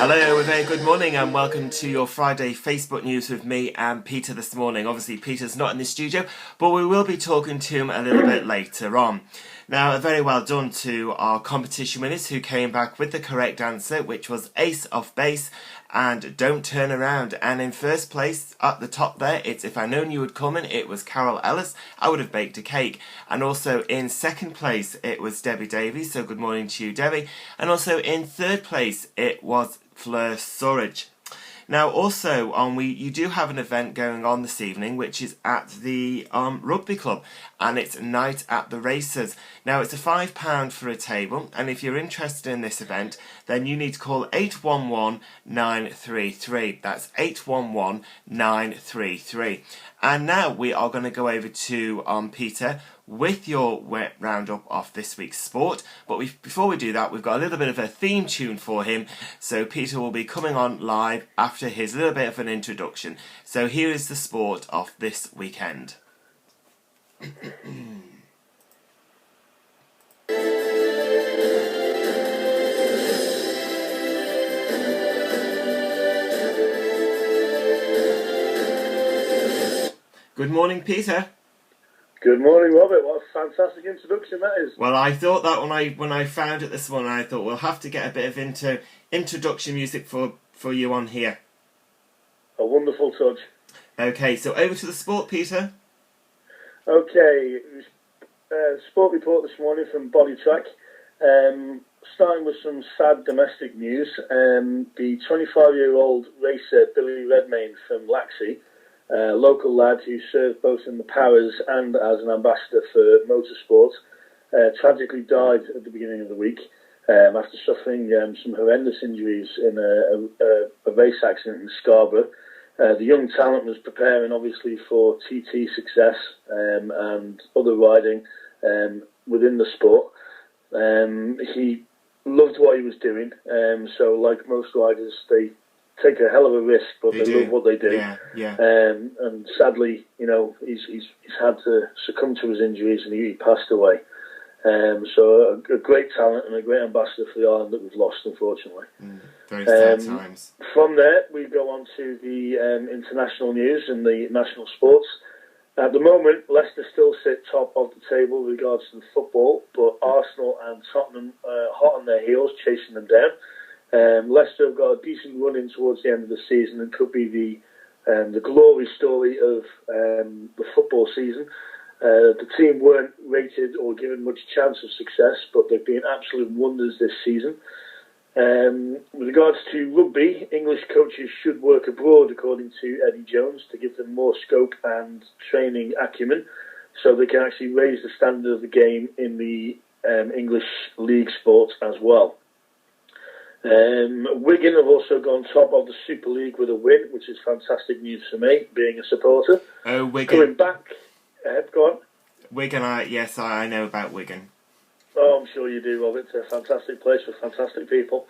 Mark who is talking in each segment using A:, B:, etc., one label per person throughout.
A: Hello, a very good morning and welcome to your Friday Facebook News with me and Peter this morning. Obviously Peter's not in the studio, but we will be talking to him a little bit later on. Now, a very well done to our competition winners who came back with the correct answer, which was Ace of Base and Don't Turn Around. And in first place, at the top there, it's If I Known You Would Come In, it was Carol Ellis, I Would Have Baked a Cake. And also in second place, it was Debbie Davies, so good morning to you, Debbie. And also in third place, it was Fleur Surridge. Now also you do have an event going on this evening which is at the rugby club, and it's Night at the Races. Now it's a £5 for a table, and if you're interested in this event then you need to call 811 933. That's 811 933. And now we are going to go over to Peter with your roundup of this week's sport. But before we do that, we've got a little bit of a theme tune for him. So Peter will be coming on live after his little bit of an introduction. So here is the sport of this weekend. Good morning, Peter.
B: Good morning, Robert. What a fantastic introduction that is.
A: Well, I thought that when I found it this morning, I thought we'll have to get a bit of introduction music for you on here.
B: A wonderful touch.
A: Okay, so over to the sport, Peter.
B: Okay, sport report this morning from Body Track. Starting with some sad domestic news. The 25-year-old racer Billy Redmayne from Laxey, a local lad who served both in the Powers and as an ambassador for motorsport, tragically died at the beginning of the week after suffering some horrendous injuries in a race accident in Scarborough. The young talent was preparing obviously for TT success and other riding within the sport. He loved what he was doing, so like most riders, they take a hell of a risk, but they love what they do.
A: Yeah.
B: And sadly, he's had to succumb to his injuries, and he passed away. So a great talent and a great ambassador for the island that we've lost, unfortunately.
A: Very sad times.
B: From there, we go on to the international news and the national sports. At the moment, Leicester still sit top of the table with regards to the football, but Arsenal and Tottenham are hot on their heels, chasing them down. Leicester have got a decent run in towards the end of the season and could be the glory story of the football season. The team weren't rated or given much chance of success, but they've been absolute wonders this season. With regards to rugby, English coaches should work abroad, according to Eddie Jones, to give them more scope and training acumen, so they can actually raise the standard of the game in the English league sport as well. Wigan have also gone top of the Super League with a win, which is fantastic news for me, being a supporter.
A: Oh, Wigan.
B: Going back, go on.
A: Wigan, yes, I know about Wigan.
B: Oh, I'm sure you do, Rob. It's a fantastic place with fantastic people.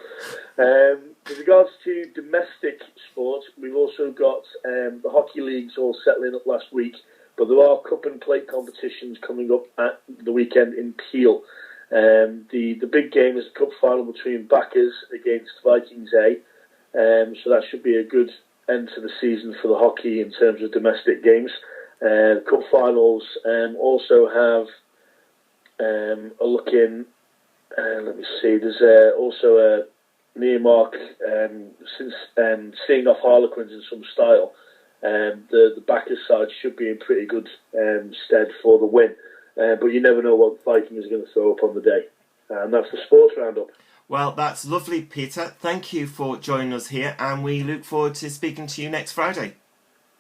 B: With regards to domestic sport, we've also got the hockey leagues all settling up last week, but there are cup and plate competitions coming up at the weekend in Peel. The big game is the cup final between Backers against Vikings A, so that should be a good end to the season for the hockey in terms of domestic games. The cup finals also have a look in, let me see, there's also a Nearmark, since seeing off Harlequins in some style, the Backers side should be in pretty good stead for the win. But you never know what Vikings are going to throw up on the day. And that's the sports roundup.
A: Well, that's lovely, Peter. Thank you for joining us here, and we look forward to speaking to you next Friday.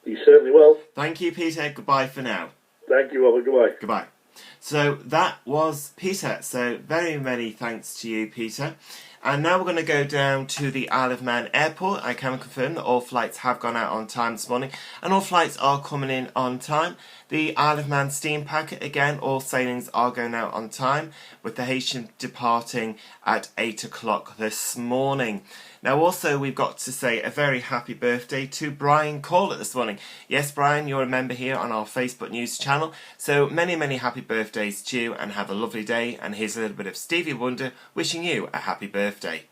B: You certainly will.
A: Thank you, Peter. Goodbye for now.
B: Thank you, Robert. Goodbye.
A: Goodbye. So that was Peter. So very many thanks to you, Peter. And now we're going to go down to the Isle of Man airport. I can confirm that all flights have gone out on time this morning, and all flights are coming in on time. The Isle of Man steam packet, again, all sailings are going out on time, with the Haitian departing at 8 o'clock this morning. Now also we've got to say a very happy birthday to Brian Corlett this morning. Yes, Brian, you're a member here on our Facebook News channel, so many, many happy birthdays to you, and have a lovely day. And here's a little bit of Stevie Wonder wishing you a happy birthday.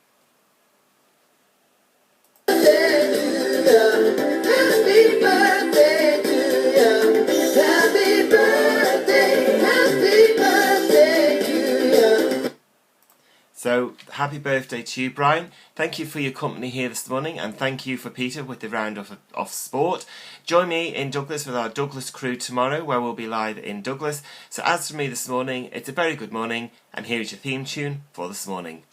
A: So, happy birthday to you, Brian. Thank you for your company here this morning, and thank you for Peter with the round of sport. Join me in Douglas with our Douglas crew tomorrow, where we'll be live in Douglas. So as for me this morning, it's a very good morning, and here is your theme tune for this morning.